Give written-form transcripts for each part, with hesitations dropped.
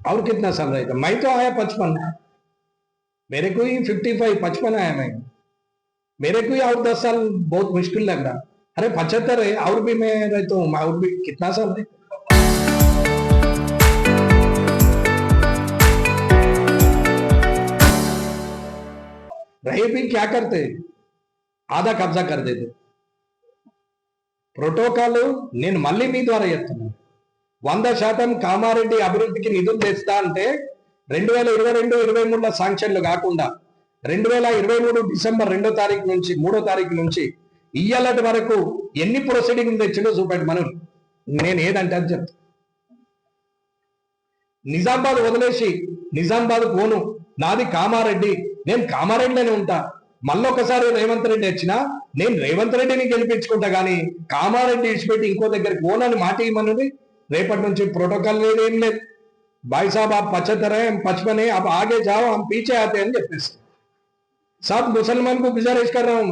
और कितना साल रहेगा? मैं तो आया 55, मेरे को ही 55 55 आया मैं, मेरे को ही और 10 साल बहुत मुश्किल लग रहा। अरे 75 है और भी मैं रहता हूँ, और भी कितना साल है? रहे भी क्या करते, आधा कब्जा कर देते। ప్రోటోకాల్ నేను మళ్ళీ మీ ద్వారా చెప్తున్నాను, 100% కామారెడ్డి అభివృద్ధికి నిధులు తెస్తా అంటే 2022-23 శాంక్షన్లు కాకుండా 2023 డిసెంబర్ 2వ తారీఖు నుంచి 3వ తారీఖు నుంచి ఇయ్యాలటి వరకు ఎన్ని ప్రొసీడింగ్ తెచ్చిండో చూపెట్టమను. నేను ఏదంటే అది చెప్తా. నిజామాబాద్ వదిలేసి నిజామాబాద్ పోను, నాది కామారెడ్డి, నేను కామారెడ్డిలోనే ఉంటా. మళ్ళొకసారి రేవంత్ రెడ్డి వచ్చినా నేను రేవంత్ రెడ్డిని గెలిపించుకుంటా, కానీ కామారెడ్డి విడిచిపెట్టి ఇంకో దగ్గరికి పోనని మాట ఇవ్వమన్నది. రేపటి నుంచి ప్రోటోకాల్ లేదు, ఏం లేదు. भाई साहब आप 75 हैं, हम 55 हैं, आप आगे जाओ, हम पीछे आते हैं చెప్పేసి. सब मुसलमान को गुजारिश कर रहा हूं,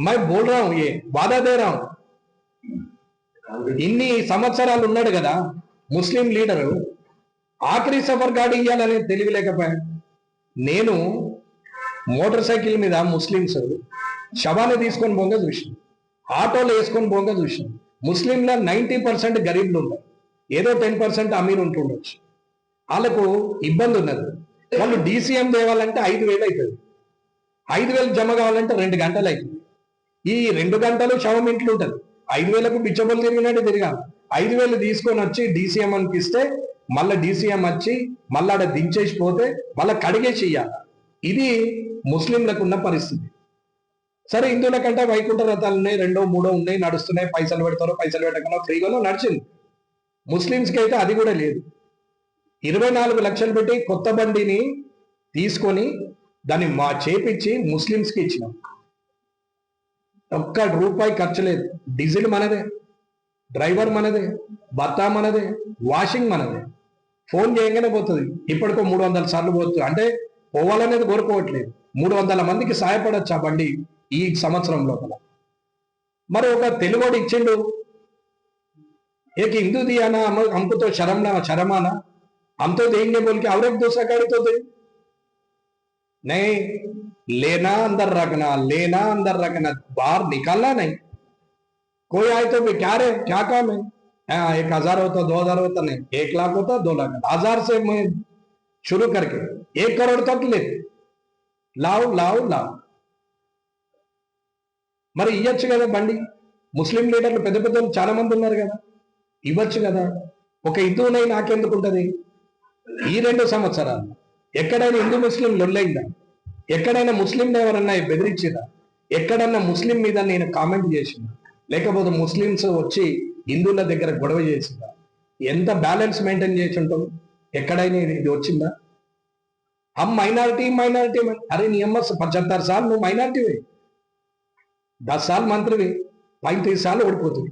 मैं बोल रहा हूं, ये वादा दे रहा हूं. ఇన్ని సంవత్సరాలు ఉన్నాడు కదా ముస్లిం లీడరు, ఆఖరి సఫర్ గాడి ఇవ్వాలని తెలియలేకపోయాను. నేను మోటార్ సైకిల్ మీద ముస్లింస్ శవాన్ని తీసుకొని పోగా చూసాను, ఆటోలు వేసుకొని పోగా చూసాను. ముస్లింల 90% గరీబ్లు ఉన్నారు, ఏదో 10% అమీర్ ఉంటుండొచ్చు. వాళ్ళకు ఇబ్బంది ఉన్నది. వాళ్ళు డీసీఎం తేవాలంటే 5,000 అవుతుంది, 5,000 జమ కావాలంటే 2 గంటలు అవుతుంది. ఈ 2 గంటలు శవం ఇంట్లో ఉంటుంది. 5,000కు బిచ్చబోలు తిరిగినట్టు తిరగాలి. 5,000 తీసుకొని వచ్చి డీసీఎం అనిపిస్తే మళ్ళీ డీసీఎం వచ్చి మళ్ళీ ఆడ దించేసి పోతే మళ్ళీ కడిగేసి ఇయ్యాలి. ఇది ముస్లింలకు ఉన్న పరిస్థితి. సరే, హిందువుల కంటే వైకుంఠ రథాలు ఉన్నాయి, 2, 3 ఉన్నాయి, నడుస్తున్నాయి, పైసలు పెడతారో పైసలు పెట్టకుండా ఫ్రీగానో నడిచింది. ముస్లింస్కి అయితే అది కూడా లేదు. 24 లక్షలు పెట్టి కొత్త బండిని తీసుకొని దాన్ని చేపించి ముస్లింస్కి ఇచ్చినాం. ఒక్క రూపాయి ఖర్చు లేదు. డీజిల్ మనదే, డ్రైవర్ మనదే, బత్తా మనదే, వాషింగ్ మనదే. ఫోన్ చేయగానే పోతుంది. ఇప్పటికో 300 సార్లు పోతుంది. అంటే పోవాలనేది కోరుకోవట్లేదు. 300 మందికి సహాయపడచ్చు ఆ బండి ఈ సంవత్సరం లోపల. మరి ఒక తెలుగోడు ఇచ్చిండు, एक हिंदू दिया ना हमको तो शर्माना, हम तो देंगे बोल के और एक दूसरा गाड़ी तो दे। नहीं, लेना अंदर रखना, लेना अंदर रखना, बाहर निकालना नहीं. कोई आए तो क्या रे, क्या काम है? 1,000 होता, 2,000 होता, नहीं 1 लाख होता, 2 लाख, 1,000 से मैं शुरू करके 1 करोड़ तक ले लाओ लाओ लाओ. మరి ఇయ్యొచ్చు కదా బండి. ముస్లిం లీడర్లు పెద్ద పెద్ద చాలా మంది ఉన్నారు కదా, ఇవ్వచ్చు కదా. ఒక హిందువునై నాకెందుకు ఉంటుంది? ఈ 2 సంవత్సరాలు ఎక్కడైనా హిందూ ముస్లిం లొల్లైందా? ఎక్కడైనా ముస్లింని ఎవరన్నా బెదిరించిరా? ఎక్కడన్నా ముస్లిం మీద నేను కామెంట్ చేసిన, లేకపోతే ముస్లింస్ వచ్చి హిందువుల దగ్గర గొడవ చేసిందా? ఎంత బ్యాలెన్స్ మెయింటైన్ చేసి ఉంటాం? ఎక్కడైనా ఇది వచ్చిందా? हम माइनॉरिटी माइनॉरिटी में, अरे नियम 75 साल నువ్వు మైనారిటీ, 10 साल మంత్రివి, 35 సార్లు ఓడిపోతుంది.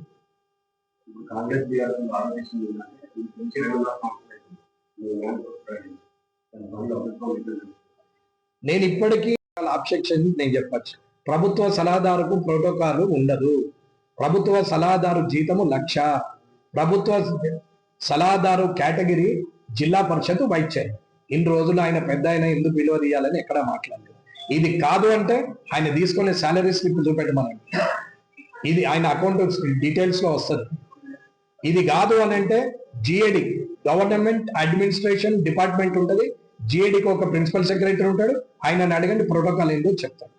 నేను ఇప్పటికీ ఆబ్జెక్షన్ నేను చెప్పచ్చు. ప్రభుత్వ సలహాదారుకు ప్రోటోకాల్ ఉండదు. ప్రభుత్వ సలహాదారు జీతము 1,00,000. ప్రభుత్వ సలహాదారు కేటగిరీ జిల్లా పరిషత్ వైస్ చైర్. ఇన్ని రోజులు ఆయన పెద్ద ఆయన ఎందుకు విలువ తీయాలని ఎక్కడా మాట్లాడలేదు. ఇది కాదు అంటే ఆయన తీసుకునే శాలరీ స్లిప్ చూపెట్టమనండి, ఇది ఆయన అకౌంట్ డీటెయిల్స్ లో వస్తుంది. ఇది కాదు అని అంటే జిఏడి, గవర్నమెంట్ అడ్మినిస్ట్రేషన్ డిపార్ట్మెంట్ ఉంటుంది. జిఏడికి ఒక ప్రిన్సిపల్ సెక్రటరీ ఉంటాడు. ఆయనని అడగండి, ప్రోటోకాల్ ఏంటో చెప్తాడు.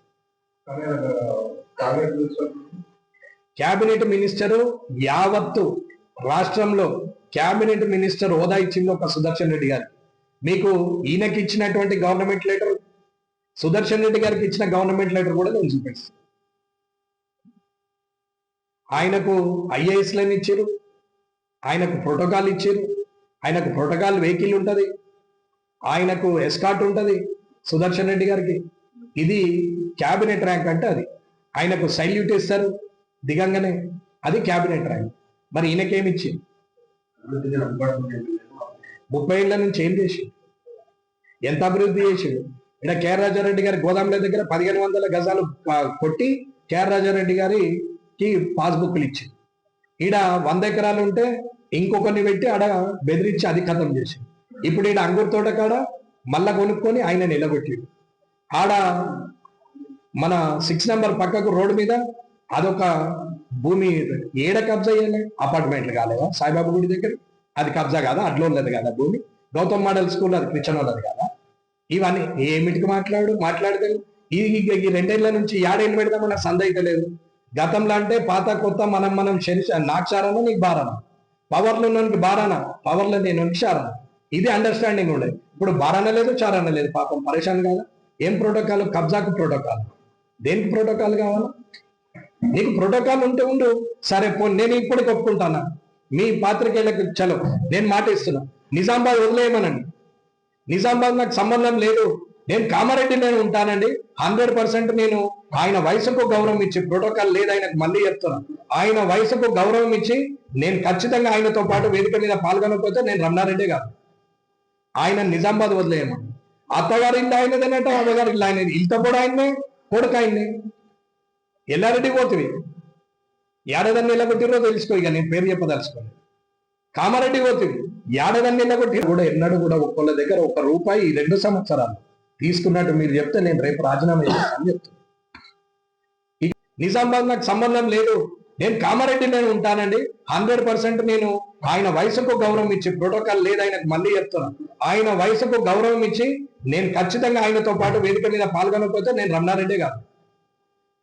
క్యాబినెట్ మినిస్టరు యావత్తు రాష్ట్రంలో క్యాబినెట్ మినిస్టర్ హోదా ఇచ్చింది ఒక సుదర్శన్ రెడ్డి గారికి. మీకు ఈయనకి ఇచ్చినటువంటి గవర్నమెంట్ లెటర్, సుదర్శన్ రెడ్డి గారికి ఇచ్చిన గవర్నమెంట్ లెటర్ కూడా నేను చూపిస్తాను. ఆయనకు ఐఏఎస్లను ఇచ్చారు, ఆయనకు ప్రోటోకాల్ ఇచ్చారు, ఆయనకు ప్రోటోకాల్ వెహికల్ ఉంటుంది, ఆయనకు ఎస్కాట్ ఉంటుంది సుదర్శన్ రెడ్డి గారికి. ఇది క్యాబినెట్ ర్యాంక్ అంటే అది. ఆయనకు సైల్యూట్ ఇస్తారు దిగంగానే, అది క్యాబినెట్ ర్యాంక్. మరి ఈయనకేమి ఇచ్చింది? 30 ఏళ్ల నుంచి ఏం చేసి, ఎంత అభివృద్ధి చేసిండు? ఇక్కడ కేఆర్ రాజారెడ్డి గారి గోదాముల దగ్గర 1,500 గజాలు కొట్టి కేఆర్ రాజారెడ్డి గారికి పాస్బుక్లు ఇచ్చింది. ఈడ 100 ఎకరాలు ఉంటే ఇంకొకరిని పెట్టి ఆడ బెదిరించి అది ఖతం చేసింది. ఇప్పుడు ఈడ అంగూరు తోట కాడ మళ్ళా కొనుక్కొని ఆయన నిలబెట్టి ఆడ మన 6 నెంబర్ పక్కకు రోడ్డు మీద అదొక భూమి ఏడ కబ్జా చేయాలి, అపార్ట్మెంట్లు కాలేవా సాయిబాబా గుడి దగ్గర, అది కబ్జా కాదా, అడ్లో ఉన్నది కదా భూమి, గౌతమ్ మోడల్ స్కూల్ అది క్రిస్టియన్ వాళ్ళది కదా. ఇవన్నీ ఏమిటికి మాట్లాడితే ఈ 2 ఏళ్ల నుంచి 7 ఏళ్ళు పెడతామన్న సంద అయితే లేదు. గతంలో అంటే పాత కొత్త మనం నాకు చారానా నీకు బారానా, పవర్లో ఉన్నోనికి బారానా, పవర్లో నేను చారానా, ఇది అండర్స్టాండింగ్ ఉండేది. ఇప్పుడు బారాన లేదు చారాన లేదు, పాపం పరేషాన్ కాదా. ఏం ప్రోటోకాల్, కబ్జాకు ప్రోటోకాల్, దేనికి ప్రోటోకాల్ కావాలా? నీకు ప్రోటోకాల్ ఉంటే ఉండు, సరే నేను ఇప్పటికి ఒప్పుకుంటానా, మీ పాత్రికేయులకు చలో నేను మాట ఇస్తున్నా, నిజామాబాద్ వదిలేయమనండి, నిజామాబాద్ నాకు సంబంధం లేదు, నేను కామారెడ్డి నేను ఉంటానండి, 100% నేను ఆయన వయసుకు గౌరవం ఇచ్చి, ప్రోటోకాల్ లేదు ఆయనకు, మళ్ళీ చెప్తున్నా, ఆయన వయసుకు గౌరవం ఇచ్చి నేను ఖచ్చితంగా ఆయనతో పాటు వేదిక మీద పాల్గొనకపోతే నేను రమణారెడ్డి కాదు, ఆయన నిజామాబాద్ వదిలేయమని. అత్తగారి ఇల్లు ఆయనదేనట, అమ్మగారి ఇల్లు ఆయనది, ఇంత కూడా ఆయన్నే, కొడుకు ఆయన్ని. ఎల్లారెడ్డి పోతుంది, ఏడాదన్ని ఎల్లగొట్టిరో తెలుసుకో, ఇక నేను పేరు చెప్పదలుచుకోండి. కామారెడ్డి పోతుంది, ఏడాదన్ని ఎల్లగొట్టి కూడా ఎన్నడూ కూడా ఒక్కళ్ళ దగ్గర 1 రూపాయి ఈ 2 సంవత్సరాలు తీసుకున్నట్టు మీరు చెప్తే నేను రేపు రాజీనామా చేస్తాను చెప్తాను. నిజామాబాద్ నాకు సంబంధం లేదు, నేను కామారెడ్డి నేను ఉంటానండి, 100% నేను ఆయన వయసుకు గౌరవం ఇచ్చి, ప్రోటోకాల్ లేదు ఆయనకు, మళ్ళీ చెప్తున్నా, ఆయన వయసుకు గౌరవం ఇచ్చి నేను ఖచ్చితంగా ఆయనతో పాటు వేదిక మీద పాల్గొనకపోతే నేను రమణారెడ్డి కాదు,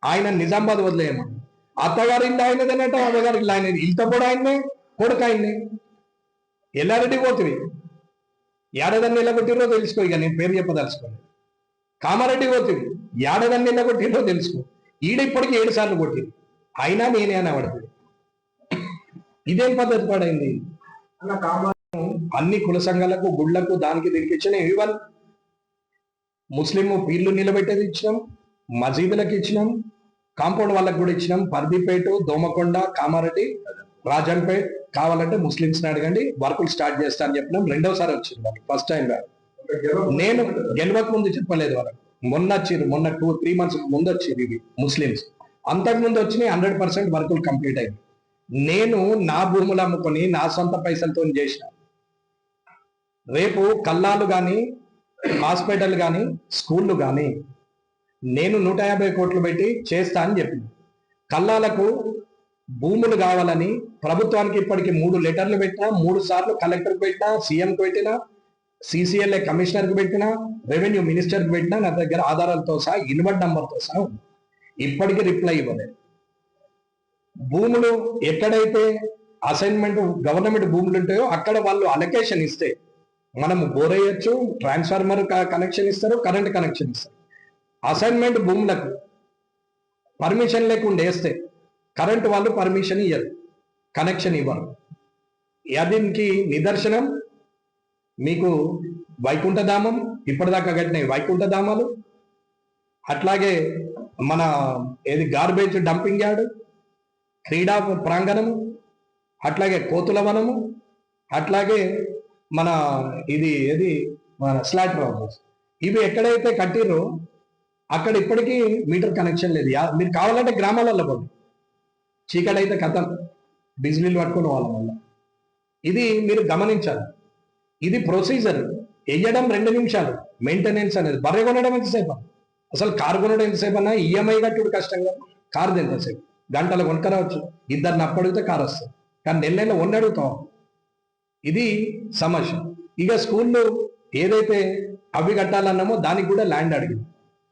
ఆయన నిజామాబాద్ వదిలేయమని. అత్తగారి ఇల్లు ఆయనదేనట, అమ్మగారి ఇల్లు ఆయనది, ఇంత కూడా ఆయన్నే, కొడుకు ఆయన్ని. ఎల్లారెడ్డి పోతుంది, ఏడాదన్ని ఎల్లగొట్టిరో తెలుసుకో, ఇక నేను పేరు చెప్పదలుచుకోండి. కామారెడ్డి పోతుంది, ఏడాదన్ని ఎల్లగొట్టిరో తెలుసుకో, ఈడ ఇప్పటికి 7 సార్లు కొట్టింది, అయినా నేనే అని పడుతుంది. ఇదేం పద్ధతి పడైంది? అన్ని కుల సంఘాలకు, గుళ్లకు, దానికి దీనికి ఇచ్చిన, ఈవెన్ ముస్లిం పీర్లు నిలబెట్టేది ఇచ్చినాం, మసీదులకు ఇచ్చినాం, కాంపౌండ్ వాళ్ళకు కూడా ఇచ్చినాం, పర్దిపేట, దోమకొండ, కామారెడ్డి, రాజన్పేట్, కావాలంటే ముస్లింస్ అడగండి, వర్కులు స్టార్ట్ చేస్తా అని చెప్పినాం. 2వసారి వచ్చింది వాళ్ళు, ఫస్ట్ టైం కాదు. నేను గెలవక ముందు చెప్పలేదు వాళ్ళకి, మొన్న 2-3 months ముందు వచ్చింది ఇవి ముస్లింస్, అంతకుముందు వచ్చినాయి 100% వర్కులు కంప్లీట్ అయింది. నేను నా భూములు అమ్ముకొని నా సొంత పైసలతో చేసిన. రేపు కల్లాలు కానీ, హాస్పిటల్ కానీ, స్కూళ్ళు కానీ నేను 150 కోట్లు పెట్టి చేస్తా అని చెప్పింది. కల్లాలకు భూములు కావాలని ప్రభుత్వానికి ఇప్పటికి 3 లెటర్లు పెట్టినా, 3 సార్లు కలెక్టర్కి పెట్టినా, సీఎంకి పెట్టినా, CCLA కమిషనర్కి పెట్టినా, రెవెన్యూ మినిస్టర్కి పెట్టినా, నా దగ్గర ఆధారాలతో సహా, ఇన్వర్ట్ నంబర్తో సహా ఇప్పటికీ రిప్లై ఇవ్వలేదు. భూములు ఎక్కడైతే అసైన్మెంట్ గవర్నమెంట్ భూములు ఉంటాయో అక్కడ వాళ్ళు అలొకేషన్ ఇస్తే మనం బోర్ వేయచ్చు, ట్రాన్స్ఫార్మర్ కనెక్షన్ ఇస్తారు, కరెంట్ కనెక్షన్ ఇస్తారు. అసైన్మెంట్ భూములకు పర్మిషన్ లేకుండా వేస్తే కరెంట్ వాళ్ళు పర్మిషన్ ఇవ్వరు, కనెక్షన్ ఇవ్వరు. దీనికి నిదర్శనం మీకు వైకుంఠధామం, ఇప్పటిదాకా కట్టినాయి వైకుంఠధామాలు, అట్లాగే మన గార్బేజ్ డంపింగ్ యార్డ్, క్రీడా ప్రాంగణము, అట్లాగే కోతుల వనము, అట్లాగే మన మన స్లాట్ హౌసెస్, ఇవి ఎక్కడైతే కట్టిరో అక్కడ ఇప్పటికీ మీటర్ కనెక్షన్ లేదు. మీరు కావాలంటే గ్రామాలలో పోండి, చీకటి అయితే కథం, బిజిలీలు పట్టుకుని వాళ్ళ వల్ల. ఇది మీరు గమనించాలి. ఇది ప్రొసీజర్, వేయడం 2 నిమిషాలు, మెయింటెనెన్స్ అనేది. బర్రె కొనడం ఎంతసేపు, అసలు కారు కొనడం ఎంతసేపు అన్నా, ఈఎంఐ కట్టుడు కష్టంగా, కారుది ఎంతసేపు, గంటలు కొనుక్కరావచ్చు, 2 అప్పడిగితే కారు వస్తుంది, కానీ నెల ఒన్ని అడుగుతాం. ఇది సమస్య. ఇక స్కూళ్ళు ఏదైతే అవి కట్టాలన్నామో దానికి కూడా ల్యాండ్ అడిగింది,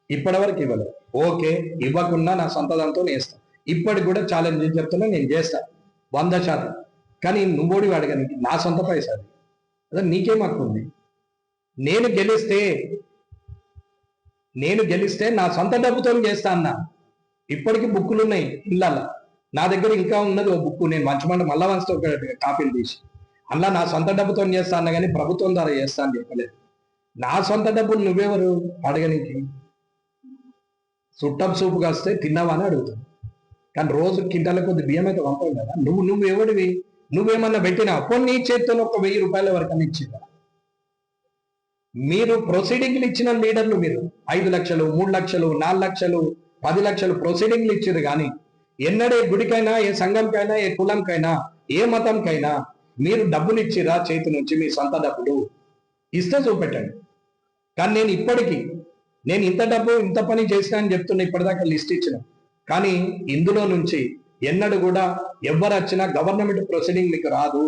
ఇప్పటివరకు ఇవ్వలేదు. ఓకే, ఇవ్వకుండా నా సొంత దాంతో నేస్తాను, ఇప్పటికి కూడా ఛాలెంజ్ చెప్తున్నా, నేను చేస్తాను 100%. కానీ నువ్వోడి అడగనికి నా సొంత పైసా, అదే నీకేం హక్కు ఉంది? నేను గెలిస్తే నా సొంత డబ్బుతో చేస్తా అన్నా. ఇప్పటికీ బుక్కులు ఉన్నాయి ఇళ్ళల్లో, నా దగ్గర ఇంకా ఉన్నది ఓ బుక్, నేను మంచమంటే మళ్ళా వంచుతో కాపీలు తీసి అలా నా సొంత డబ్బుతో చేస్తా అన్నా, కానీ ప్రభుత్వం ద్వారా చేస్తా అని చెప్పలేదు. నా సొంత డబ్బులు నువ్వెవరు అడగనికి? చుట్టం సూపు కాస్తే తిన్నావా అని అడుగుతాను, కానీ రోజు కింటాల కొద్ది బియ్యం అయితే పంపావు కదా. నువ్వెవడివి? నువ్వేమన్నా పెట్టినా పోనీ నీ చేతితో ఒక 1000 రూపాయల వరకన్నా ఇచ్చిందా? మీరు ప్రొసీడింగ్లు ఇచ్చిన లీడర్లు, మీరు 5 లక్షలు, 3 లక్షలు, 4 లక్షలు, 10 లక్షలు ప్రొసీడింగ్లు ఇచ్చారు. కానీ ఎన్నడే గుడికైనా, ఏ సంఘంకైనా, ఏ కులంకైనా, ఏ మతంకైనా మీరు డబ్బులు ఇచ్చిరా చేతి నుంచి, మీ సొంత డబ్బులు? ఇస్తే చూపెట్టండి. కానీ నేను ఇంత డబ్బు ఇంత పని చేసినా అని చెప్తున్నా, ఇప్పటిదాకా లిస్ట్ ఇచ్చిన. కానీ ఇందులో నుంచి ఎన్నడూ కూడా ఎవరు వచ్చినా గవర్నమెంట్ ప్రొసీడింగ్ మీకు రాదు,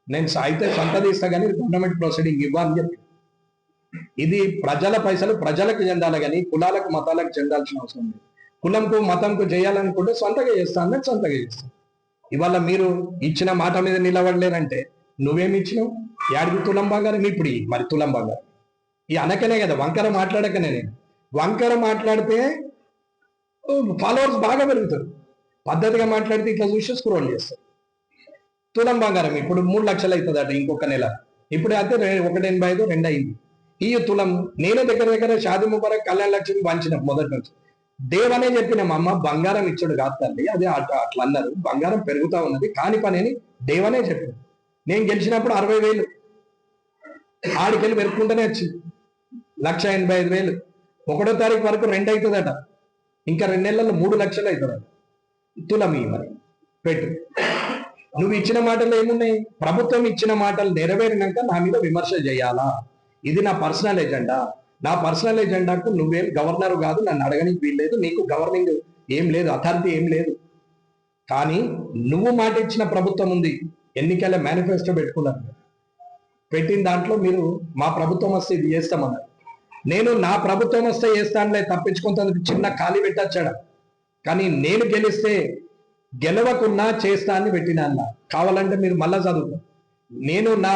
నేను అయితే సంతదిస్తా కానీ గవర్నమెంట్ ప్రొసీడింగ్ ఇవ్వాలని చెప్పి. ఇది ప్రజల పైసలు ప్రజలకు చెందాలి కానీ కులాలకు మతాలకు చెందాల్సిన అవసరం లేదు. కులంకు మతంకు చేయాలనుకుంటే సొంతగా చేస్తాను, నేను సొంతగా చేస్తాను. ఇవాళ మీరు ఇచ్చిన మాట మీద నిలబడలేరంటే నువ్వేమి ఇచ్చినావు? యాడికి తులం బంగారం? ఇప్పుడు మరి తులం బంగారం ఈ అనకనే కదా, వంకర మాట్లాడకనే. నేను వంకర మాట్లాడితే ఫాలోవర్స్ బాగా పెరుగుతారు, పద్ధతిగా మాట్లాడితే ఇట్లా చూసి స్క్రోల్ చేస్తారు. తులం బంగారం ఇప్పుడు 3 లక్షలు అవుతుందట ఇంకొక నెల. ఇప్పుడు అయితే 1.85 2 అయింది. ఈ తులం నేను దగ్గర షాది ముబారక్ కళ్యాణ లక్ష్మి వంచిన మొదటి నుంచి దేవనే చెప్పిన మా అమ్మ బంగారం ఇచ్చుడు కాదు తల్లి, అదే అట్లా అన్నారు. బంగారం పెరుగుతా ఉన్నది కాని పని అని దేవనే చెప్పిన. నేను గెలిచినప్పుడు 60,000 ఆడికెళ్ళి పెరుక్కుంటూనే వచ్చింది. 1,85,000 1వ తారీఖు వరకు 2 అవుతుందట, ఇంకా 2 నెలల్లో 3 లక్షలు అవుతుందట. తులం మరి పెట్టు. నువ్వు ఇచ్చిన మాటలు ఏమున్నాయి? ప్రభుత్వం ఇచ్చిన మాటలు నెరవేరినాక నా మీద విమర్శ చేయాలా? ఇది నా పర్సనల్ ఎజెండా. నా పర్సనల్ ఎజెండాకు నువ్వేం గవర్నర్ కాదు, నన్ను అడగనికి వీల్లేదు, నీకు గవర్నింగ్ ఏం లేదు, అథారిటీ ఏం లేదు. కానీ నువ్వు మాట ఇచ్చిన ప్రభుత్వం ఉంది, ఎన్నికల మేనిఫెస్టో పెట్టుకున్నారు. పెట్టిన దాంట్లో మీరు మా ప్రభుత్వం వస్తే ఇది చేస్తామన్నారు. నేను నా ప్రభుత్వం వస్తే చేస్తానులే, తప్పించుకుంటందుకు చిన్న ఖాళీ పెట్టచ్చాడా. కానీ నేను గెలిస్తే గెలవకున్నా చేస్తా అని పెట్టినా అన్న. కావాలంటే మీరు మళ్ళా చదువుకో. నేను నా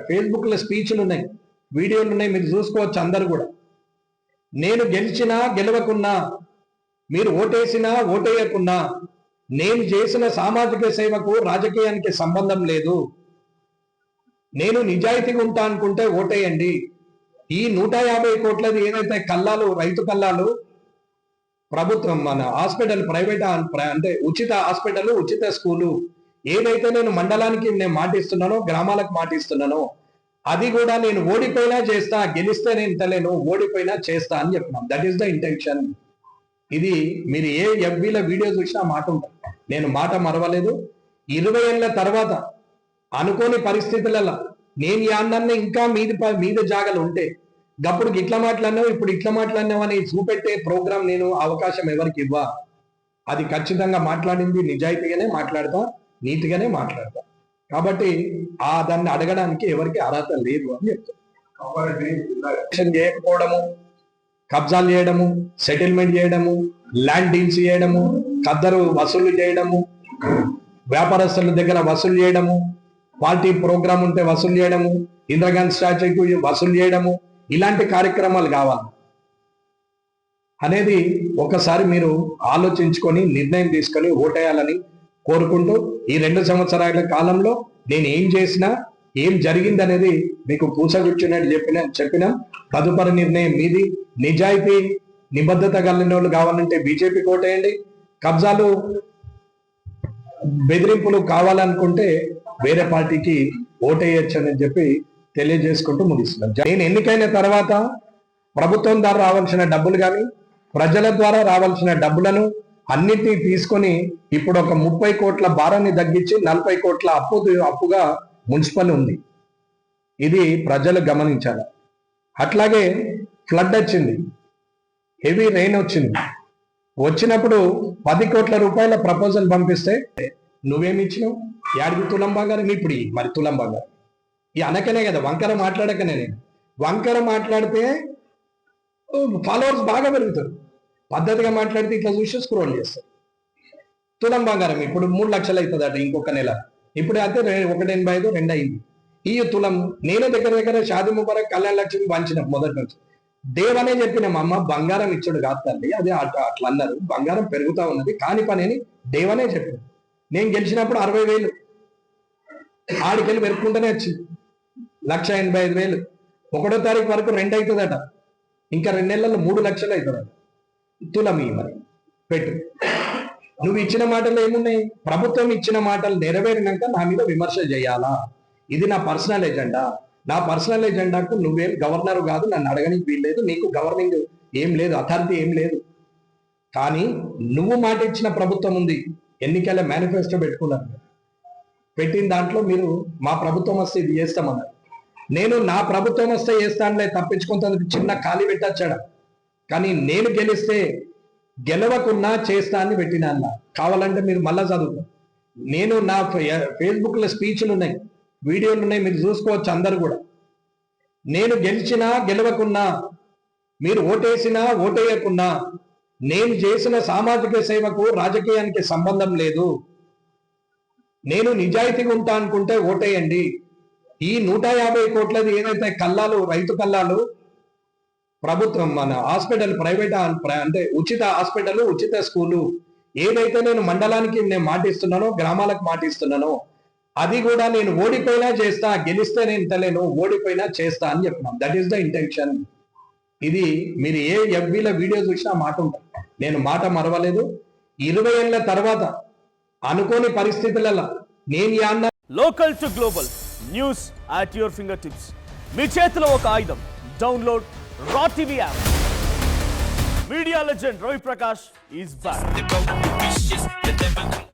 ఫేస్బుక్లో స్పీచ్లు ఉన్నాయి, వీడియోలు ఉన్నాయి, మీరు చూసుకోవచ్చు అందరు కూడా. నేను గెలిచినా గెలవకున్నా, మీరు ఓటేసినా ఓటేయకున్నా, నేను చేసిన సామాజిక సేవకు రాజకీయానికి సంబంధం లేదు. నేను నిజాయితీగా ఉంటా అనుకుంటే ఓటేయండి. ఈ 150 కోట్లది ఏదైతే కల్లాలు, రైతు కల్లాలు, ప్రభుత్వం మన హాస్పిటల్, ప్రైవేట్ అంటే ఉచిత హాస్పిటల్, ఉచిత స్కూలు, ఏదైతే నేను మండలానికి నేను మాటిస్తున్నానో, గ్రామాలకు మాటిస్తున్నానో, అది కూడా నేను ఓడిపోయినా చేస్తా, గెలిస్తే నేను తెలియను, ఓడిపోయినా చేస్తా అని చెప్పినాం. That is the intention. ఇది మీరు ఏ ఎఫ్బీల వీడియో చూసినా మాట ఉంటుంది. నేను మాట మరవలేదు. 20 ఏళ్ళ తర్వాత అనుకోని పరిస్థితులలో నేను ఈ అన్నాన్ని ఇంకా మీద జాగలు ఉంటే గప్పుడు ఇట్లా మాట్లాడినావు, ఇప్పుడు ఇట్లా మాట్లాడినావు అని చూపెట్టే ప్రోగ్రాం నేను అవకాశం ఎవరికి ఇవ్వా. అది ఖచ్చితంగా మాట్లాడింది నిజాయితీగానే మాట్లాడతా, నీతిగానే మాట్లాడతా. కాబట్టి దాన్ని అడగడానికి ఎవరికి అర్హత లేదు అని చెప్తాను. చేయకపోవడము, కబ్జాలు చేయడము, సెటిల్మెంట్ చేయడము, ల్యాండ్ డీల్స్ చేయడము, ఖద్దరు వసూలు చేయడము, వ్యాపారస్తుల దగ్గర వసూలు చేయడము, పార్టీ ప్రోగ్రాం ఉంటే వసూలు చేయడము, ఇందిరాగాంధీ స్టాచ్యూకు వసూలు చేయడము, ఇలాంటి కార్యక్రమాలు కావాలి అనేది ఒకసారి మీరు ఆలోచించుకొని నిర్ణయం తీసుకొని ఓటేయాలని కోరుకుంటూ, ఈ 2 సంవత్సరాల కాలంలో నేను ఏం చేసినా, ఏం జరిగింది అనేది మీకు పూసగుచ్చినట్టు చెప్పిన తదుపరి నిర్ణయం మీది. నిజాయితీ నిబద్ధత కలిగిన వాళ్ళు కావాలంటే బీజేపీ ఓటేయండి. కబ్జాలు, బెదిరింపులు కావాలనుకుంటే వేరే పార్టీకి ఓటేయచ్చు అని చెప్పి తెలియజేసుకుంటూ ముగిస్తున్నాం. నేను ఎన్నికైన తర్వాత ప్రభుత్వం ద్వారా రావాల్సిన డబ్బులు కానీ, ప్రజల ద్వారా రావాల్సిన డబ్బులను అన్నిటినీ తీసుకొని ఇప్పుడు ఒక 30 కోట్ల భారాన్ని తగ్గించి 40 కోట్ల అప్పుగా మున్సిపల్ ఉంది. ఇది ప్రజలు గమనించాలి. అట్లాగే ఫ్లడ్ వచ్చింది, హెవీ రెయిన్ వచ్చినప్పుడు 10 కోట్ల రూపాయల ప్రపోజల్ పంపిస్తే నువ్వేమి ఇచ్చినావు? యాడికి తులం బంగారం? ఇప్పుడు మరి తులం బంగారం ఈ అనకనే కదా, వంకర మాట్లాడకనే. నేను వంకర మాట్లాడితే ఫాలోవర్స్ బాగా పెరుగుతారు, పద్ధతిగా మాట్లాడితే ఇట్లా చూసి స్క్రోల్ చేస్తారు. తులం బంగారం ఇప్పుడు 3 లక్షలు అవుతుందట ఇంకొక నెల. ఇప్పుడు అయితే 1.85 2 అయింది. ఈ తులం నేను దగ్గర షాది ముబారక్ కళ్యాణ లక్ష్మి వంచిన మొదటి నుంచి దేవనే చెప్పిన మా అమ్మ బంగారం ఇచ్చుడు కాదు తల్లి, అదే అట్లా అన్నారు. బంగారం పెరుగుతా ఉన్నది కాని పని అని దేవనే చెప్పిన. నేను గెలిచినప్పుడు 60,000 ఆడికెళ్ళి పెరుక్కుంటూనే వచ్చింది. 1,85,000 1వ తారీఖు వరకు 2 అవుతుందట, ఇంకా 2 నెలల్లో 3 లక్షలు అవుతుందట. తులం మరి పెట్టు. నువ్వు ఇచ్చిన మాటలు ఏమున్నాయి? ప్రభుత్వం ఇచ్చిన మాటలు నెరవేరినాక నా మీద విమర్శ చేయాలా? ఇది నా పర్సనల్ ఎజెండా. నా పర్సనల్ ఎజెండాకు నువ్వేం గవర్నర్ కాదు, నన్ను అడగనికి వీల్లేదు, నీకు గవర్నింగ్ ఏం లేదు, అథారిటీ ఏం లేదు. కానీ నువ్వు మాట ఇచ్చిన ప్రభుత్వం ఉంది, ఎన్నికల మేనిఫెస్టో పెట్టుకున్నారు. పెట్టిన దాంట్లో మీరు మా ప్రభుత్వం వస్తే ఇది చేస్తామన్నారు. నేను నా ప్రభుత్వం వస్తే చేస్తానులే తప్పించుకుంటానికి చిన్న ఖాళీ పెట్టచ్చాడు. కానీ నేను గెలిస్తే గెలవకున్నా చేస్తా అని పెట్టినా అన్న. కావాలంటే మీరు మళ్ళా చదువుకో. నేను నా ఫేస్బుక్లో స్పీచ్లు ఉన్నాయి, వీడియోలు ఉన్నాయి, మీరు చూసుకోవచ్చు అందరు కూడా. నేను గెలిచినా గెలవకున్నా, మీరు ఓటేసినా ఓటేయకున్నా, నేను చేసిన సామాజిక సేవకు రాజకీయానికి సంబంధం లేదు. నేను నిజాయితీగా ఉంటా అనుకుంటే ఓటేయండి. ఈ 150 కోట్లది ఏదైతే కల్లాలు, రైతు కల్లాలు, ప్రభుత్వం మన హాస్పిటల్, ప్రైవేట్ అంటే ఉచిత హాస్పిటల్, ఉచిత స్కూలు, ఏదైతే నేను మండలానికి నేను మాటిస్తున్నానో, గ్రామాలకు మాటిస్తున్నానో, అది కూడా నేను ఓడిపోయినా చేస్తా, గెలిస్తే నేను తెలియను, ఓడిపోయినా చేస్తా అని చెప్పినాం. That is the intention. ఇది మీరు ఏ ఎఫ్బీల వీడియో చూసినా మాట ఉంటుంది. నేను మాట మరవలేదు. 20 ఏళ్ల తర్వాత అనుకోని పరిస్థితులలో నేను యాన్న local to global news at your fingertips. మీ చేతిలో ఒక ఆయుధం. Download Raw TV app. Media legend Ravi Prakash is back.